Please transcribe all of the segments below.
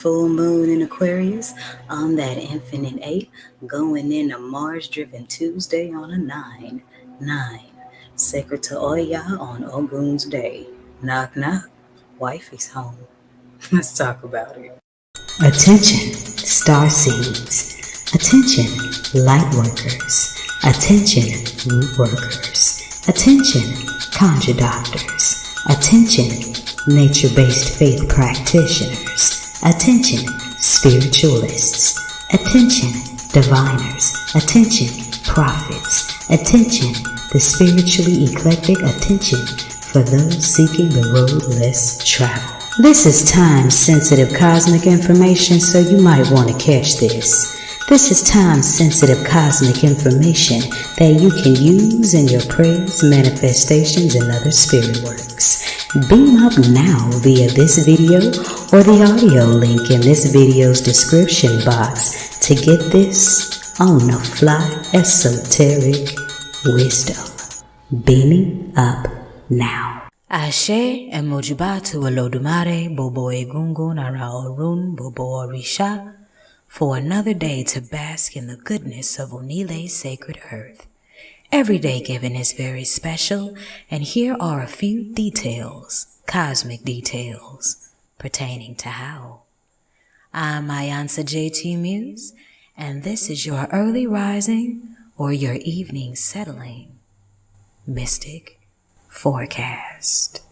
Full moon in Aquarius on that infinite 8, going into Mars driven Tuesday on a 9. 9. Sacred to Oya on Ogun's day. Knock knock. Wifey's home. Let's talk about it. Attention, star seeds. Attention, light workers. Attention, root workers. Attention, conjure doctors. Attention, nature-based faith practitioners. Attention, spiritualists. Attention, diviners. Attention, prophets. Attention, the spiritually eclectic. Attention for those seeking the road less traveled. This is time-sensitive cosmic information, so you might want to catch this. This is time-sensitive cosmic information that you can use in your prayers, manifestations, and other spirit works. Beam up now via this video or the audio link in this video's description box to get this on-the-fly esoteric wisdom. Beaming up now. Ashe emojibatu Olodumare Bobo Egungun Ara Orun Bobo Orisha for another day to bask in the goodness of Onile's sacred earth. Every day given is very special, and here are a few details, cosmic details, pertaining to how. I'm iiiYansaje to Muse, and this is your early rising or your evening settling mystic forecast.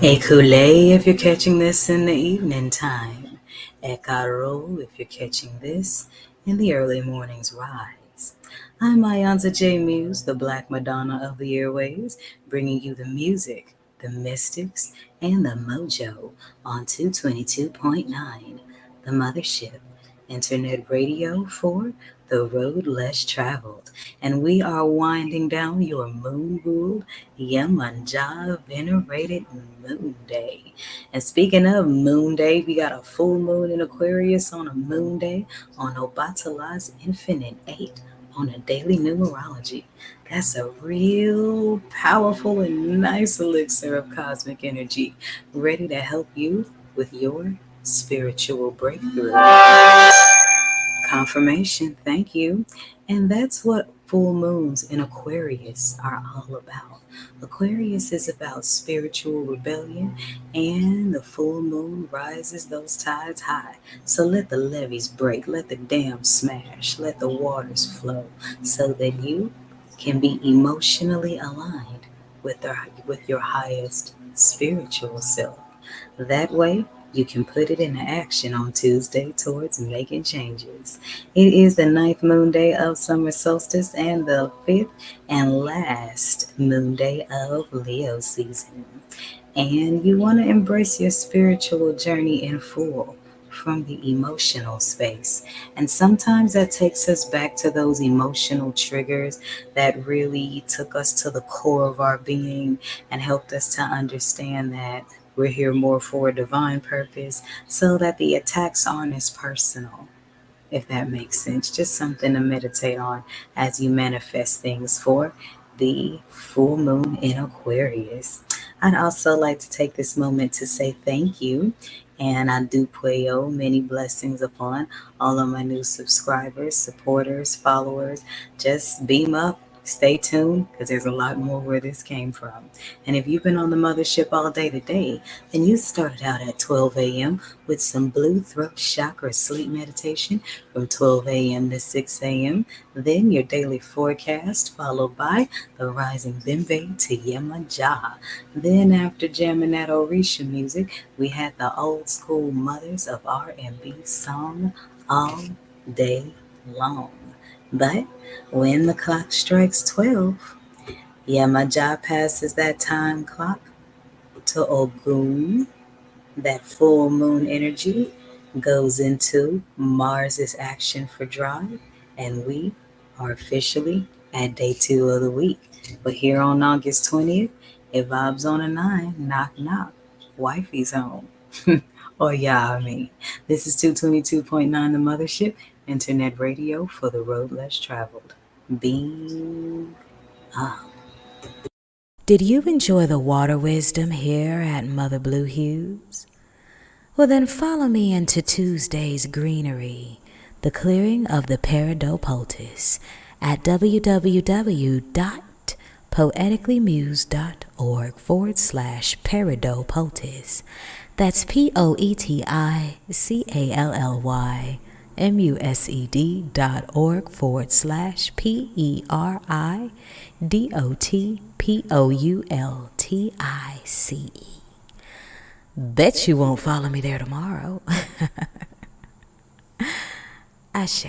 Ekule if you're catching this in the evening time. Ekaro if you're catching this in the early morning's rise. I'm iiiYansaje Muse, the Black Madonna of the airways, bringing you the music, the mystics, and the mojo on 222.9, the Mothership, internet radio for the road less traveled. And we are winding down your moon ruled Yemanja venerated moon day. And speaking of moon day, we got a full moon in Aquarius on a moon day on Obatala's infinite 8 on a daily numerology. That's a real powerful and nice elixir of cosmic energy, ready to help you with your spiritual breakthrough. Confirmation, thank you. And that's what full moons in Aquarius are all about. Aquarius is about spiritual rebellion, and the full moon rises those tides high. So let the levees break, let the dams smash, let the waters flow, so that you can be emotionally aligned with your highest spiritual self. That way, you can put it into action on Tuesday towards making changes. It is the 9th moon day of summer solstice and the 5th and last moon day of Leo season. And you want to embrace your spiritual journey in full from the emotional space. And sometimes that takes us back to those emotional triggers that really took us to the core of our being and helped us to understand that we're here more for a divine purpose, so that the attacks aren't as personal, if that makes sense. Just something to meditate on as you manifest things for the full moon in Aquarius. I'd also like to take this moment to say thank you, and I do puyo many blessings upon all of my new subscribers, supporters, followers. Just beam up. Stay tuned, because there's a lot more where this came from. And if you've been on the Mothership all day today, then you started out at 12 a.m. with some blue throat chakra sleep meditation from 12 a.m. to 6 a.m. Then your daily forecast, followed by the rising Bimbe to Yemanja. Then after jamming that Orisha music, we had the old school mothers of R&B song all day long. But when the clock strikes 12, Yemanja passes that time clock to Ogun. That full moon energy goes into Mars's action for drive, and we are officially at day 2 of the week. But here on August 20th, it vibes on a 9, knock knock, wifey's home. Or yeah, I mean, this is 222.9 the Mothership, internet radio for the road less traveled. Beam up. Did you enjoy the water wisdom here at Mother Blue Hues? Well, then follow me into Tuesday's greenery, the clearing of the Peridopoultice, at www.poeticallymuse.org/Peridopoultice. That's POETICALLYMUSED.org/PERIDOPOULTICE. Bet you won't follow me there tomorrow. Ashe.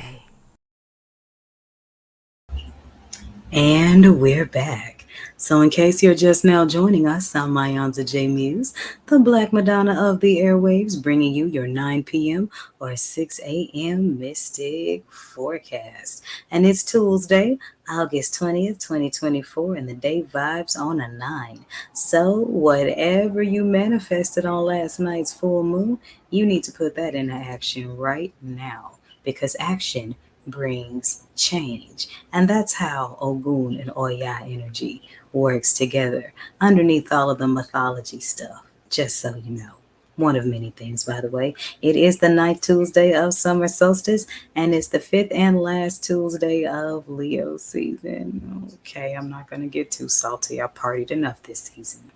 And we're back. So in case you're just now joining us, I'm iiiYansaje Muse, the Black Madonna of the airwaves, bringing you your 9 p.m. or 6 a.m. Mystic Forecast. And it's Tuesday, August 20th, 2024, and the day vibes on a 9. So whatever you manifested on last night's full moon, you need to put that into action right now, because action brings change. And that's how Ogun and Oya energy works together underneath all of the mythology stuff, just so you know. One of many things, by the way. It is the 9th Tuesday of summer solstice, and it's the 5th and last Tuesday of Leo season. Okay, I'm not going to get too salty. I partied enough this season.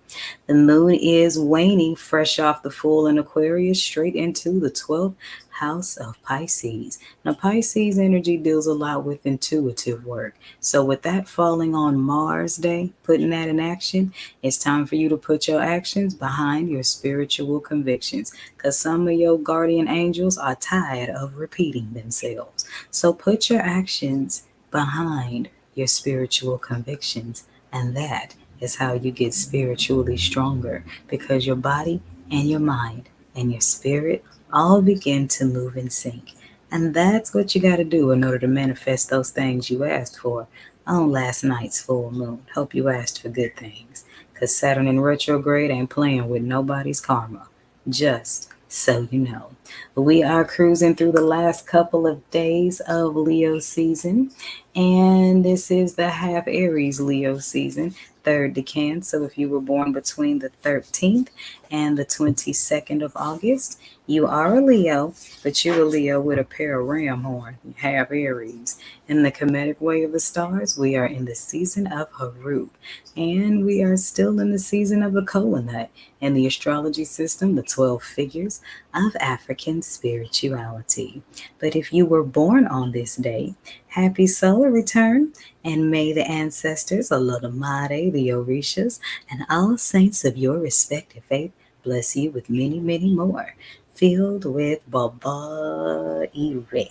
The moon is waning fresh off the full in Aquarius straight into the 12th house of Pisces. Now, Pisces energy deals a lot with intuitive work. So with that falling on Mars Day, putting that in action, it's time for you to put your actions behind your spiritual convictions, because some of your guardian angels are tired of repeating themselves. So put your actions behind your spiritual convictions, and that is how you get spiritually stronger, because your body and your mind and your spirit all begin to move in sync. And that's what you got to do in order to manifest those things you asked for on last night's full moon. Hope you asked for good things, because Saturn in retrograde ain't playing with nobody's karma. Just so you know. We are cruising through the last couple of days of Leo season, and this is the half Aries Leo season, third decan. So if you were born between the 13th and the 22nd of August, you are a Leo, but you're a Leo with a pair of ram horn, half Aries. In the Kemetic way of the stars, we are in the season of Harut, and we are still in the season of the Kola nut. In the astrology system, the 12 figures of African spirituality. But if you were born on this day, happy solar return, and may the ancestors, Olodumare, the Orishas, and all saints of your respective faith bless you with many, many more, filled with Baba Ire.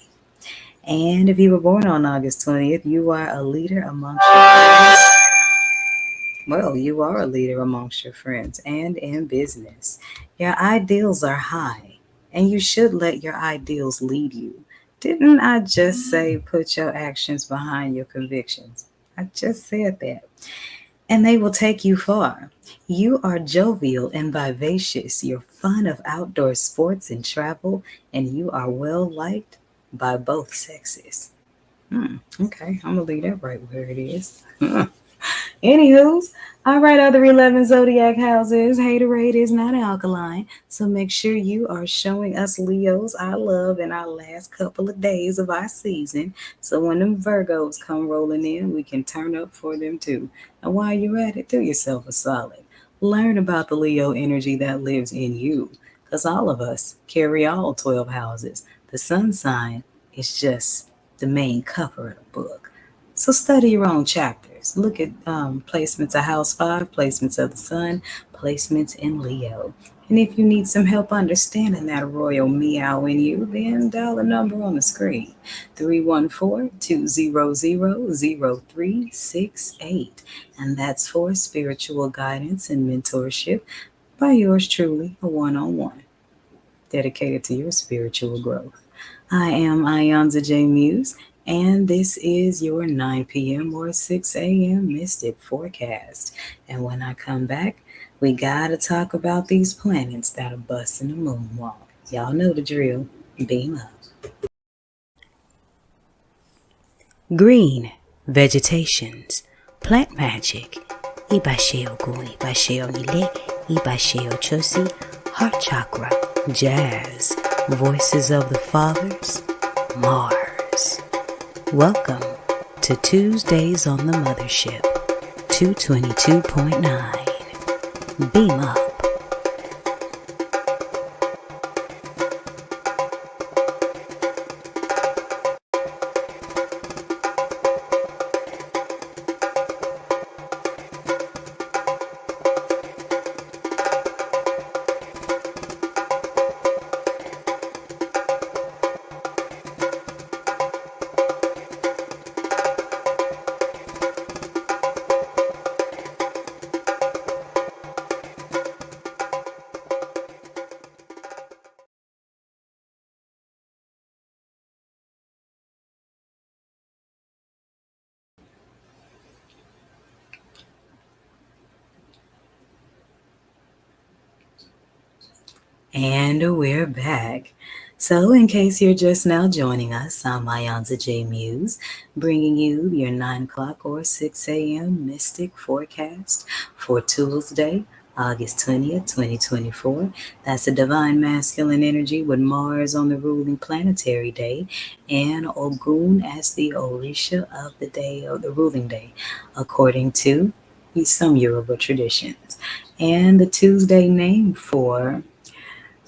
And if you were born on August 20th, you are a leader amongst your friends. Well, you are a leader amongst your friends and in business. Your ideals are high, and you should let your ideals lead you. Didn't I just say put your actions behind your convictions? I just said that. And they will take you far. You are jovial and vivacious. You're fond of outdoor sports and travel, and you are well liked by both sexes. Okay, I'm going to leave that right where it is. Anywho's, all right, other 11 zodiac houses. Haterade is not alkaline, so make sure you are showing us Leos our love in our last couple of days of our season, so when them Virgos come rolling in, we can turn up for them too. And while you're at it, do yourself a solid. Learn about the Leo energy that lives in you, because all of us carry all 12 houses. The sun sign is just the main cover of the book. So study your own chapters. Look at placements of House 5, placements of the Sun, placements in Leo. And if you need some help understanding that royal meow in you, then dial the number on the screen, 314-200-0368. And that's for spiritual guidance and mentorship by yours truly, a one-on-one, dedicated to your spiritual growth. I am iiiYansaje Muse, and this is your 9 p.m. or 6 a.m. Mystic Forecast. And when I come back, we gotta talk about these planets that are busting the moonwalk. Y'all know the drill. Beam up. Green, vegetations, plant magic, Iba Ogun, Iba Onile, Iba Ochoosi, Heart Chakra, Jazz, Voices of the Fathers, Mars. Welcome to Tuesdays on the Mothership, 222.9. Beam up. And we're back. So, in case you're just now joining us, I'm iiYansaje Muse, bringing you your 9 o'clock or 6 a.m. Mystic Forecast for Tuesday, August 20th, 2024. That's the Divine Masculine Energy with Mars on the ruling planetary day and Ogun as the Orisha of the day, of the ruling day, according to some Yoruba traditions. And the Tuesday name for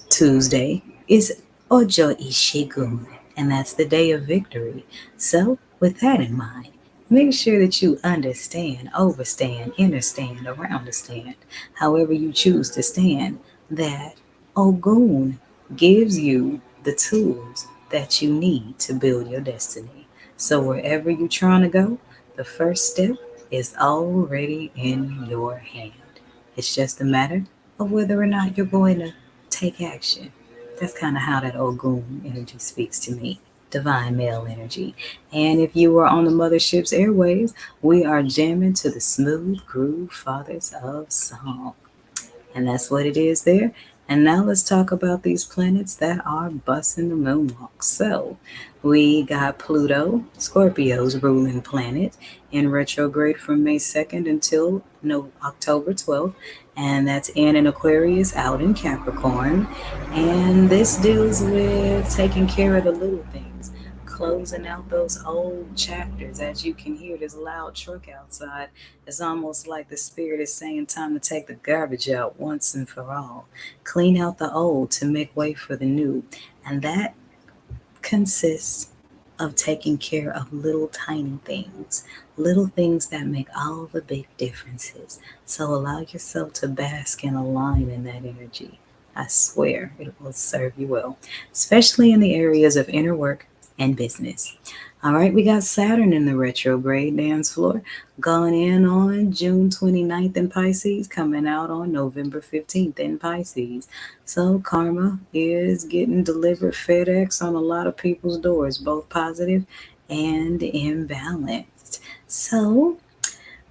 Tuesday is Ojo Ishigun, and that's the day of victory. So, with that in mind, make sure that you understand, overstand, understand, around the stand, however you choose to stand, that Ogun gives you the tools that you need to build your destiny. So, wherever you're trying to go, the first step is already in your hand. It's just a matter of whether or not you're going to take action. That's kind of how that Ogun energy speaks to me. Divine male energy. And if you are on the Mothership's airwaves, we are jamming to the smooth groove fathers of song. And that's what it is there. And now let's talk about these planets that are busting the moonwalk. So we got Pluto, Scorpio's ruling planet, in retrograde from May 2nd until October 12th. And that's in an Aquarius out in Capricorn. And this deals with taking care of the little things, closing out those old chapters. As you can hear, there's a loud truck outside. It's almost like the spirit is saying time to take the garbage out once and for all. Clean out the old to make way for the new. And that consists of taking care of little things that make all the big differences. So allow yourself to bask and align in that energy. I swear it will serve you well, especially in the areas of inner work and business. All right, we got Saturn in the retrograde dance floor, going in on June 29th in Pisces, coming out on November 15th in Pisces. So karma is getting delivered FedEx on a lot of people's doors, both positive and imbalanced. So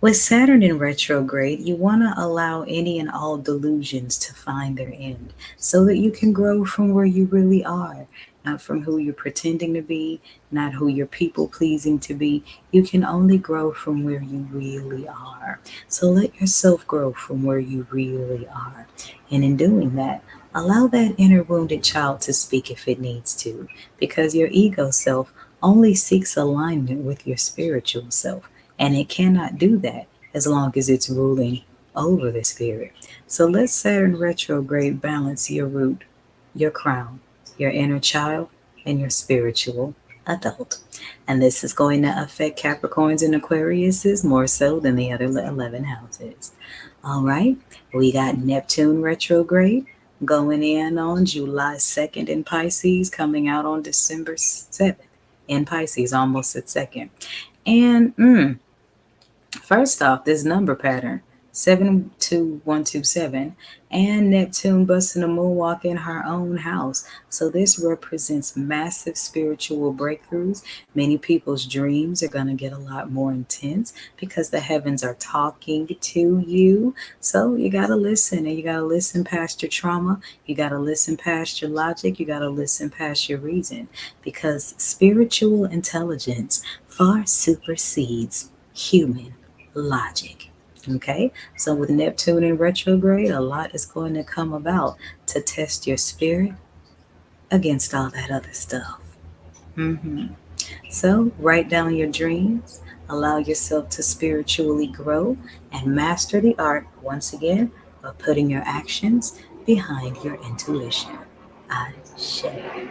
with Saturn in retrograde, you want to allow any and all delusions to find their end so that you can grow from where you really are, not from who you're pretending to be, not who you're people pleasing to be. You can only grow from where you really are. So let yourself grow from where you really are. And in doing that, allow that inner wounded child to speak if it needs to, because your ego self only seeks alignment with your spiritual self. And it cannot do that as long as it's ruling over the spirit. So let Saturn retrograde balance your root, your crown, your inner child, and your spiritual adult. And this is going to affect Capricorns and Aquariuses more so than the other 11 houses. All right, we got Neptune retrograde going in on July 2nd in Pisces, coming out on December 7th in Pisces, almost at second. And first off, this number pattern, 72127, and Neptune busting a moonwalk in her own house. So this represents massive spiritual breakthroughs. Many people's dreams are going to get a lot more intense because the heavens are talking to you. So you got to listen, and you got to listen past your trauma. You got to listen past your logic. You got to listen past your reason, because spiritual intelligence far supersedes human logic. Okay, so with Neptune in retrograde, a lot is going to come about to test your spirit against all that other stuff. hmm So, write down your dreams, allow yourself to spiritually grow, and master the art, once again, of putting your actions behind your intuition. I share.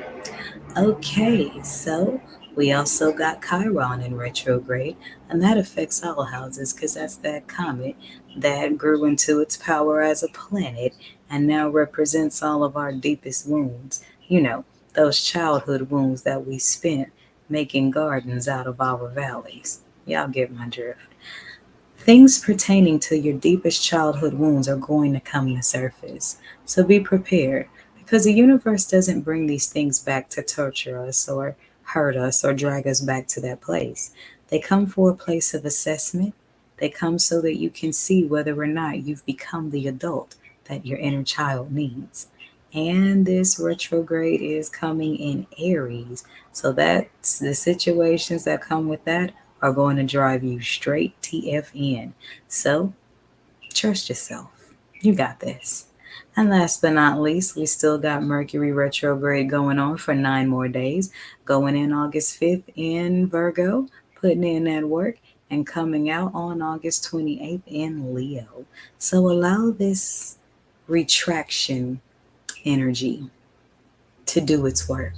Okay, so we also got Chiron in retrograde, and that affects all houses because that's that comet that grew into its power as a planet and now represents all of our deepest wounds. You know, those childhood wounds that we spent making gardens out of our valleys. Y'all get my drift. Things pertaining to your deepest childhood wounds are going to come to surface. So be prepared because the universe doesn't bring these things back to torture us or hurt us or drag us back to that place. They come for a place of assessment. They come so that you can see whether or not you've become the adult that your inner child needs. And this retrograde is coming in Aries. So that's the situations that come with that are going to drive you straight TFN. So trust yourself. You got this. And last but not least, we still got Mercury retrograde going on for 9 more days, going in August 5th in Virgo, putting in that work, and coming out on August 28th in Leo. So allow this retraction energy to do its work.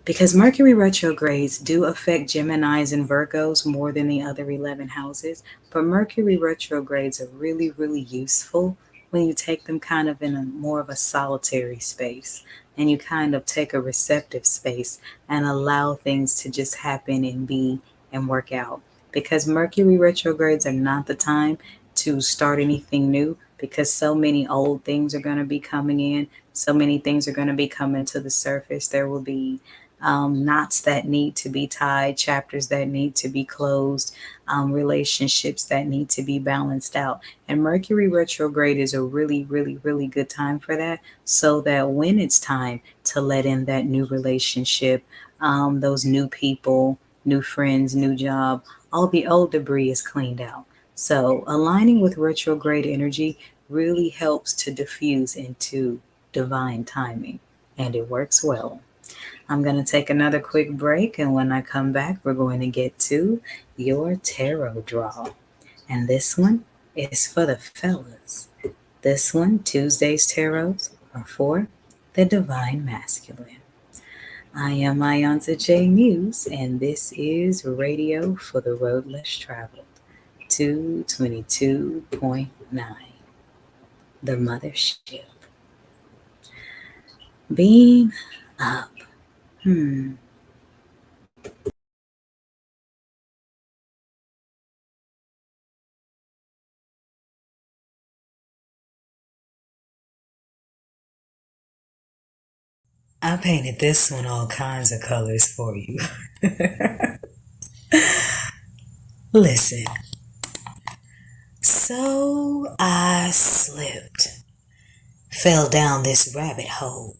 Because Mercury retrogrades do affect Geminis and Virgos more than the other 11 houses, but Mercury retrogrades are really, really useful when you take them kind of in a more of a solitary space and you kind of take a receptive space and allow things to just happen and be and work out. Because Mercury retrogrades are not the time to start anything new because so many old things are going to be coming in, so many things are going to be coming to the surface. There will be knots that need to be tied, chapters that need to be closed, relationships that need to be balanced out. And Mercury retrograde is a really, really, really good time for that. So that when it's time to let in that new relationship, those new people, new friends, new job, all the old debris is cleaned out. So aligning with retrograde energy really helps to diffuse into divine timing, and it works well. I'm going to take another quick break, and when I come back, we're going to get to your tarot draw. And this one is for the fellas. This one, Tuesday's tarots, are for the divine masculine. I am iiYansaje Muse, and this is Radio for the Road Less Traveled, 222.9, the Mothership. Being up. I painted this one all kinds of colors for you. Listen. So I slipped, fell down this rabbit hole.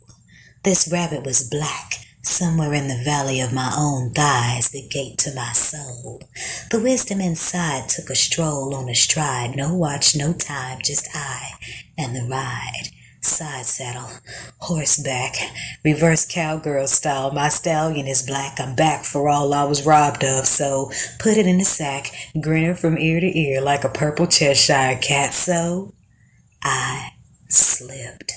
This rabbit was black, somewhere in the valley of my own thighs, the gate to my soul. The wisdom inside took a stroll on a stride, no watch, no time, just I and the ride. Side saddle, horseback, reverse cowgirl style. My stallion is black. I'm back for all I was robbed of. So put it in the sack, grinning from ear to ear like a purple Cheshire cat. So I slipped.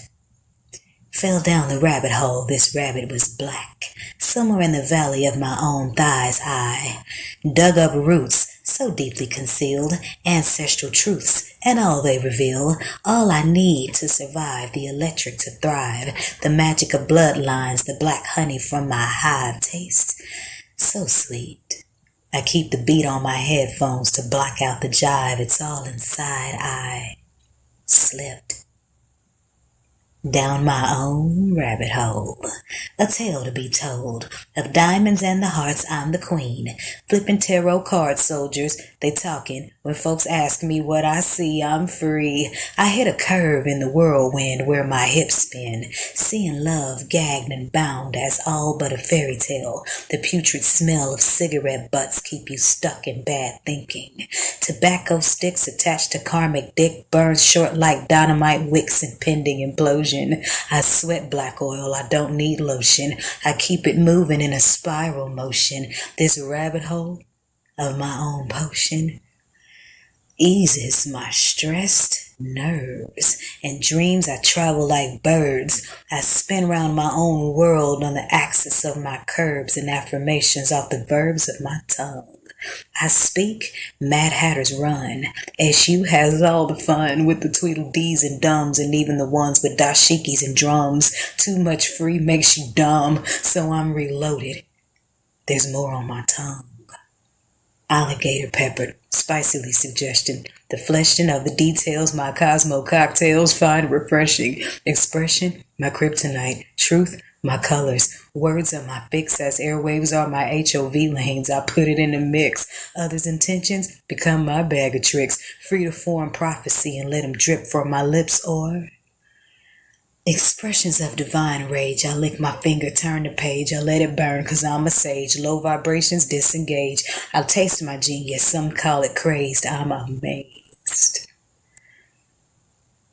Fell down the rabbit hole, this rabbit was black. Somewhere in the valley of my own thighs I dug up roots so deeply concealed, ancestral truths, and all they reveal. All I need to survive, the electric to thrive, the magic of bloodlines, the black honey from my hive taste so sweet. I keep the beat on my headphones to block out the jive. It's all inside. I slipped down my own rabbit hole. A tale to be told of diamonds and the hearts. I'm the queen, flipping tarot card soldiers. They talking. When folks ask me what I see, I'm free. I hit a curve in the whirlwind where my hips spin, seeing love gagged and bound as all but a fairy tale. The putrid smell of cigarette butts keep you stuck in bad thinking. Tobacco sticks attached to karmic dick burns short like dynamite wicks and pending implosion. I sweat black oil, I don't need lotion. I keep it moving in a spiral motion. This rabbit hole of my own potion eases my stressed nerves. In dreams I travel like birds. I spin round my own world on the axis of my curves and affirmations off the verbs of my tongue. I speak, Mad Hatters run. SU has all the fun with the Tweedledees and Dums and even the ones with dashikis and drums. Too much free makes you dumb, so I'm reloaded. There's more on my tongue. Alligator peppered, spicily suggestion. The fleshing of the details my Cosmo cocktails find refreshing. Expression, my kryptonite. Truth, my colors. Words are my fix as airwaves are my HOV lanes. I put it in the mix. Others' intentions become my bag of tricks. Free to form prophecy and let them drip from my lips or expressions of divine rage. I lick my finger, turn the page. I let it burn cause I'm a sage. Low vibrations disengage. I'll taste my genius. Some call it crazed. I'm amazed.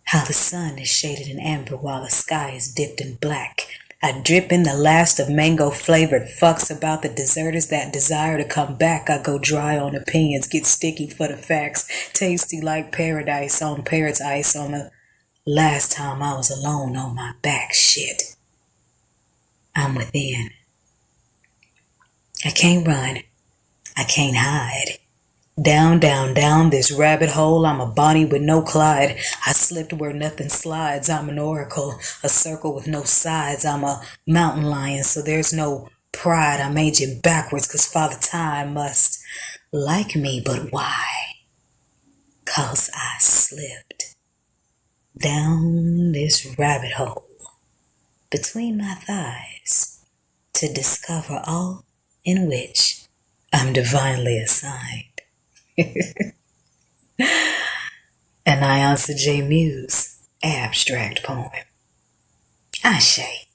How the sun is shaded in amber while the sky is dipped in black. I drip in the last of mango-flavored fucks about the deserters that desire to come back. I go dry on opinions, get sticky for the facts. Tasty like paradise on parrot's ice on the last time I was alone on my back. Shit. I'm within. I can't run. I can't hide. Down, down, down this rabbit hole. I'm a Bonnie with no Clyde. I slipped where nothing slides. I'm an oracle, a circle with no sides. I'm a mountain lion, so there's no pride. I'm aging backwards cause Father Time must like me, but why? Cause I slipped down this rabbit hole between my thighs to discover all in which I'm divinely assigned. An iiiYansaje Muse abstract poem. Ashe.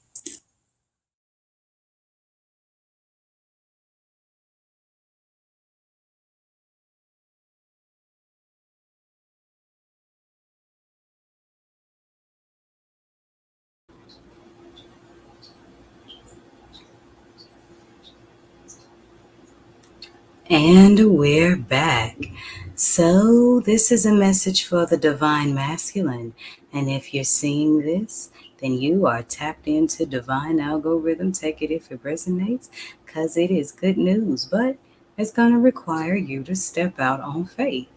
And we're back. So, this is a message for the divine masculine. And if you're seeing this, then you are tapped into divine algorithm. Take it if it resonates, because it is good news. But it's going to require you to step out on faith.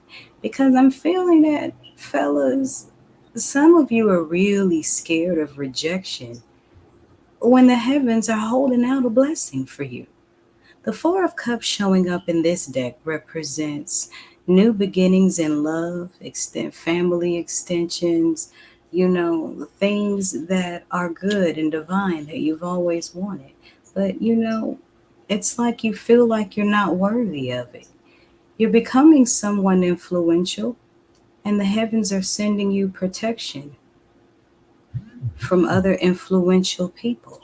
Because I'm feeling that, fellas, some of you are really scared of rejection when the heavens are holding out a blessing for you. The Four of Cups showing up in this deck represents new beginnings in love, family extensions, things that are good and divine that you've always wanted. But, it's like you feel like you're not worthy of it. You're becoming someone influential, and the heavens are sending you protection from other influential people.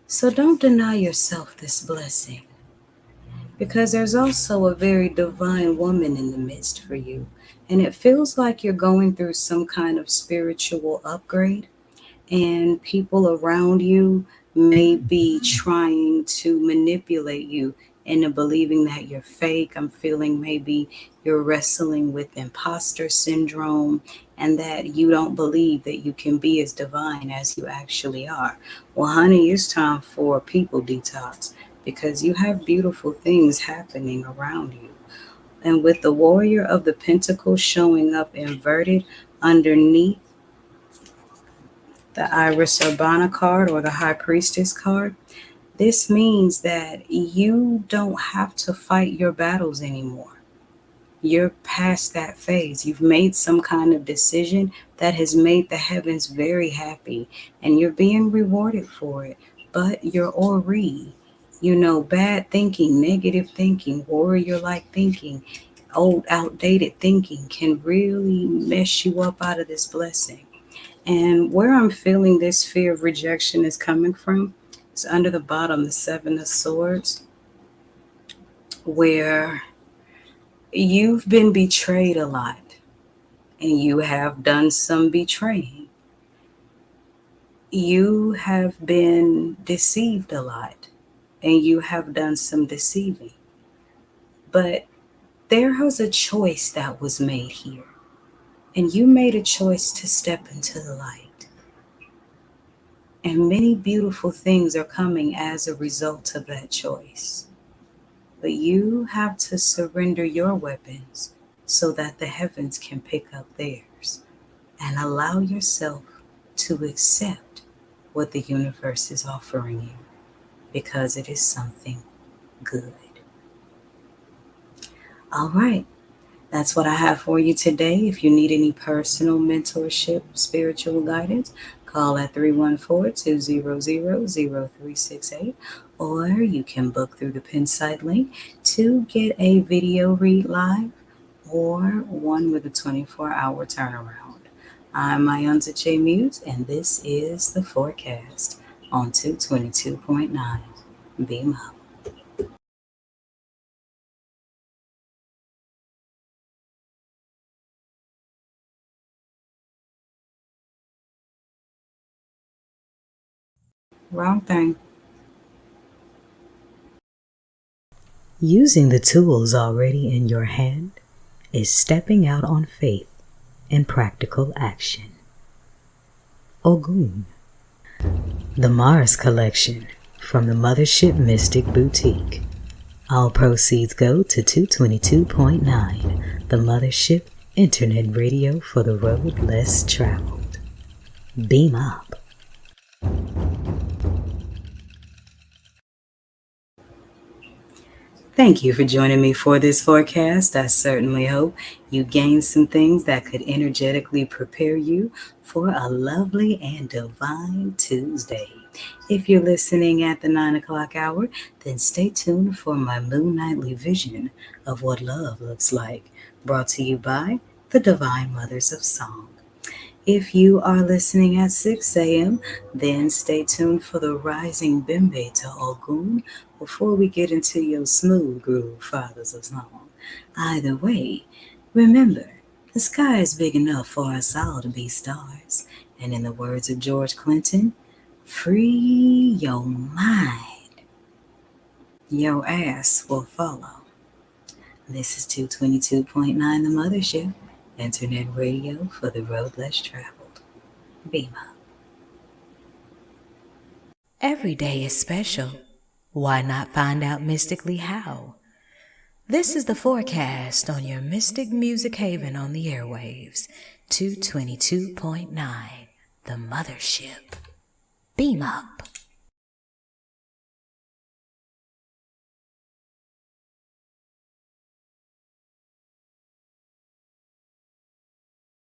So don't deny yourself this blessing, because there's also a very divine woman in the midst for you. And it feels like you're going through some kind of spiritual upgrade, and people around you may be trying to manipulate you into believing that you're fake. I'm feeling maybe you're wrestling with imposter syndrome and that you don't believe that you can be as divine as you actually are. Well, honey, it's time for a people detox, because you have beautiful things happening around you. And with the Warrior of the Pentacles showing up inverted underneath the Iris Urbana card or the High Priestess card, this means that you don't have to fight your battles anymore. You're past that phase. You've made some kind of decision that has made the heavens very happy, and you're being rewarded for it. But your Ori Bad thinking, negative thinking, warrior-like thinking, old, outdated thinking can really mess you up out of this blessing. And where I'm feeling this fear of rejection is coming from is under the bottom, the Seven of Swords, where you've been betrayed a lot and you have done some betraying. You have been deceived a lot and you have done some deceiving. But there was a choice that was made here, and you made a choice to step into the light. And many beautiful things are coming as a result of that choice. But you have to surrender your weapons so that the heavens can pick up theirs and allow yourself to accept what the universe is offering you because it is something good. All right. That's what I have for you today. If you need any personal mentorship, spiritual guidance, call at 314-200-0368, or you can book through the Pinside link to get a video read live or one with a 24-hour turnaround. I'm iiiYansaje Muse, and this is the forecast on 222.9. Beam up. Wrong thing. Using the tools already in your hand is stepping out on faith and practical action. Ogun. The Mars Collection from the Mothership Mystic Boutiq. All proceeds go to 222.9, the Mothership Internet Radio for the road less traveled. Beam up. Thank you for joining me for this forecast. I certainly hope you gained some things that could energetically prepare you for a lovely and divine Tuesday. If you're listening at the 9 o'clock hour, then stay tuned for my moon nightly vision of what love looks like, brought to you by the Divine Mothers of Song. If you are listening at 6 a.m., then stay tuned for the rising Bimbe to Ogun before we get into your smooth groove Fathers of Song. Either way, remember, the sky is big enough for us all to be stars. And in the words of George Clinton, free your mind. Your ass will follow. This is 222.9 The Mothership, Internet Radio for the road less traveled. Beam up. Every day is special. Why not find out mystically how? This is the forecast on your Mystic Music Haven on the airwaves, 222.9, The Mothership. Beam up.